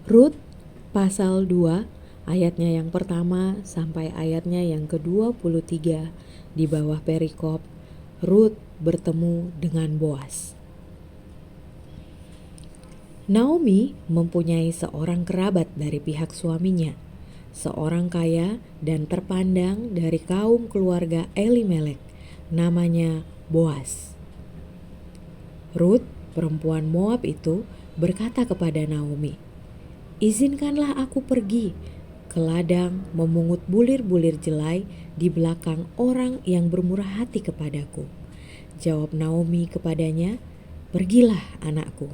Rut pasal 2 ayatnya yang pertama sampai ayatnya yang ke-23 di bawah perikop Rut bertemu dengan Boas. Naomi mempunyai seorang kerabat dari pihak suaminya, seorang kaya dan terpandang dari kaum keluarga Elimelek, namanya Boas. Rut, perempuan Moab itu, berkata kepada Naomi, "Izinkanlah aku pergi ke ladang memungut bulir-bulir jelai di belakang orang yang bermurah hati kepadaku." Jawab Naomi kepadanya, "Pergilah, anakku."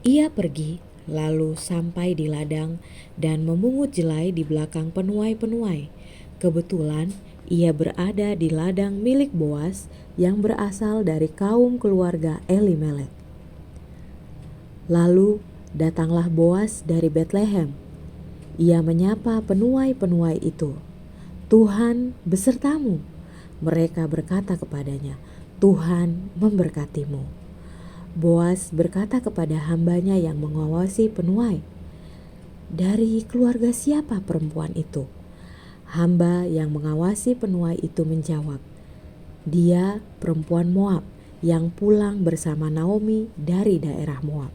Ia pergi, lalu sampai di ladang dan memungut jelai di belakang penuai-penuai. Kebetulan ia berada di ladang milik Boas yang berasal dari kaum keluarga Elimelek. Lalu datanglah Boas dari Betlehem. Ia menyapa penuai-penuai itu, "Tuhan besertamu." Mereka berkata kepadanya, "Tuhan memberkatimu." Boas berkata kepada hambanya yang mengawasi penuai, "Dari keluarga siapa perempuan itu?" Hamba yang mengawasi penuai itu menjawab, "Dia perempuan Moab yang pulang bersama Naomi dari daerah Moab."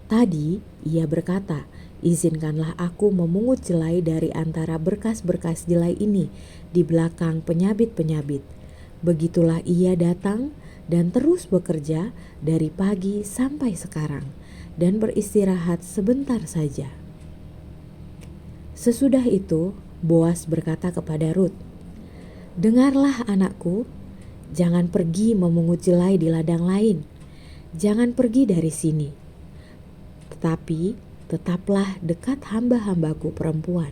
Tadi ia berkata, "Izinkanlah aku memungut jelai dari antara berkas-berkas jelai ini di belakang penyabit-penyabit." Begitulah ia datang dan terus bekerja dari pagi sampai sekarang dan beristirahat sebentar saja. Sesudah itu Boas berkata kepada Rut, "Dengarlah anakku, jangan pergi memungut jelai di ladang lain. Jangan pergi dari sini. Tetapi tetaplah dekat hamba-hambaku perempuan.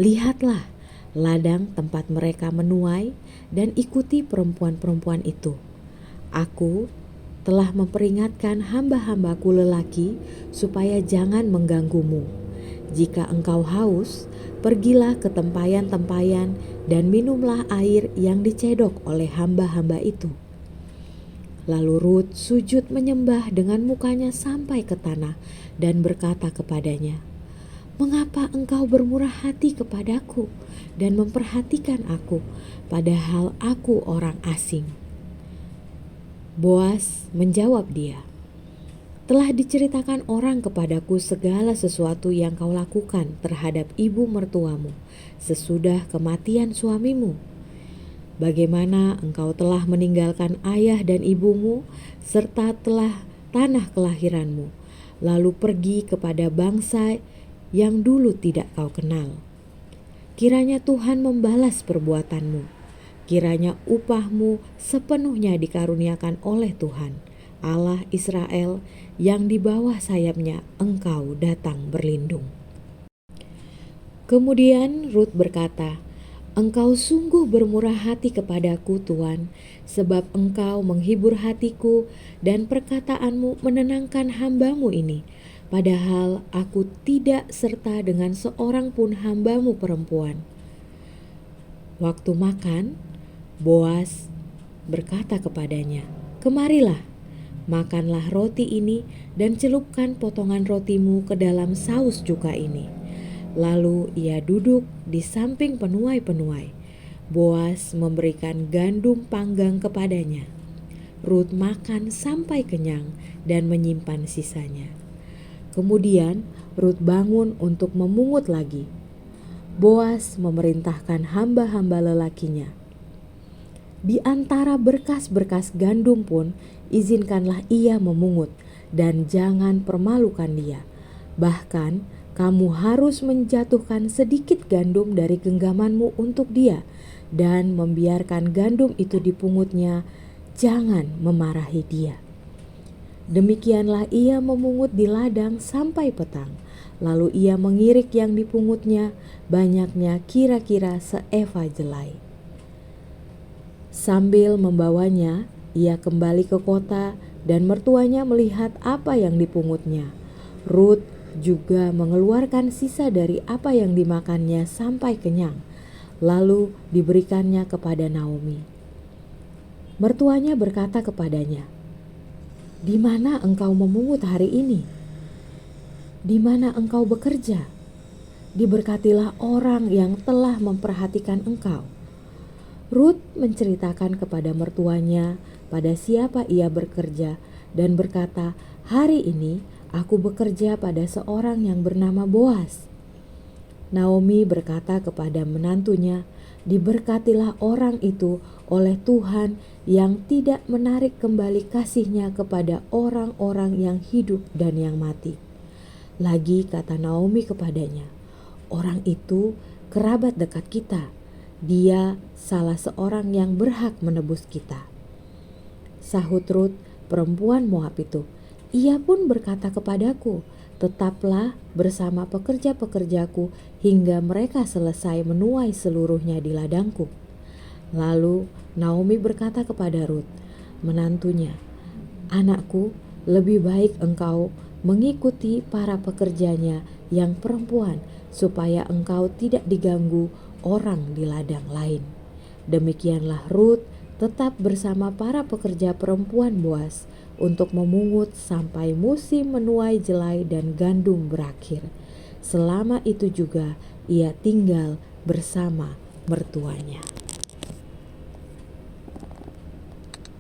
Lihatlah ladang tempat mereka menuai dan ikuti perempuan-perempuan itu. Aku telah memperingatkan hamba-hambaku lelaki supaya jangan mengganggumu. Jika engkau haus, pergilah ke tempayan-tempayan dan minumlah air yang dicedok oleh hamba-hamba itu." Lalu Rut sujud menyembah dengan mukanya sampai ke tanah dan berkata kepadanya, "Mengapa engkau bermurah hati kepadaku dan memperhatikan aku, padahal aku orang asing?" Boas menjawab dia, "Telah diceritakan orang kepadaku segala sesuatu yang kau lakukan terhadap ibu mertuamu sesudah kematian suamimu. Bagaimana engkau telah meninggalkan ayah dan ibumu serta telah tanah kelahiranmu, lalu pergi kepada bangsa yang dulu tidak kau kenal. Kiranya Tuhan membalas perbuatanmu. Kiranya upahmu sepenuhnya dikaruniakan oleh Tuhan, Allah Israel, yang di bawah sayapnya engkau datang berlindung." Kemudian Rut berkata, "Engkau sungguh bermurah hati kepadaku, Tuan, sebab engkau menghibur hatiku dan perkataanmu menenangkan hambamu ini. Padahal aku tidak serta dengan seorang pun hambamu perempuan." Waktu makan, Boas berkata kepadanya, "Kemarilah, makanlah roti ini dan celupkan potongan rotimu ke dalam saus cuka ini." Lalu ia duduk di samping penuai-penuai. Boas memberikan gandum panggang kepadanya. Rut makan sampai kenyang dan menyimpan sisanya. Kemudian Rut bangun untuk memungut lagi. Boas memerintahkan hamba-hamba lelakinya, "Di antara berkas-berkas gandum pun izinkanlah ia memungut dan jangan permalukan dia. Bahkan kamu harus menjatuhkan sedikit gandum dari genggamanmu untuk dia dan membiarkan gandum itu dipungutnya, jangan memarahi dia." Demikianlah ia memungut di ladang sampai petang. Lalu ia mengirik yang dipungutnya, banyaknya kira-kira seeva jelai. Sambil membawanya, ia kembali ke kota dan mertuanya melihat apa yang dipungutnya. Rut juga mengeluarkan sisa dari apa yang dimakannya sampai kenyang, lalu diberikannya kepada Naomi. Mertuanya berkata kepadanya, Di mana engkau memungut hari ini? Di mana engkau bekerja? Diberkatilah orang yang telah memperhatikan engkau. Rut menceritakan kepada mertuanya pada siapa ia bekerja dan berkata, "Hari ini aku bekerja pada seorang yang bernama Boas." Naomi berkata kepada menantunya, "Diberkatilah orang itu oleh Tuhan yang tidak menarik kembali kasih-Nya kepada orang-orang yang hidup dan yang mati." Lagi kata Naomi kepadanya, "Orang itu kerabat dekat kita. Dia salah seorang yang berhak menebus kita." Sahut Rut, perempuan Moab itu, "Ia pun berkata kepadaku, tetaplah bersama pekerja-pekerjaku hingga mereka selesai menuai seluruhnya di ladangku." Lalu Naomi berkata kepada Rut, menantunya, "Anakku, lebih baik engkau mengikuti para pekerjanya yang perempuan, supaya engkau tidak diganggu orang di ladang lain." Demikianlah Rut tetap bersama para pekerja perempuan Boas untuk memungut sampai musim menuai jelai dan gandum berakhir. Selama itu juga ia tinggal bersama mertuanya.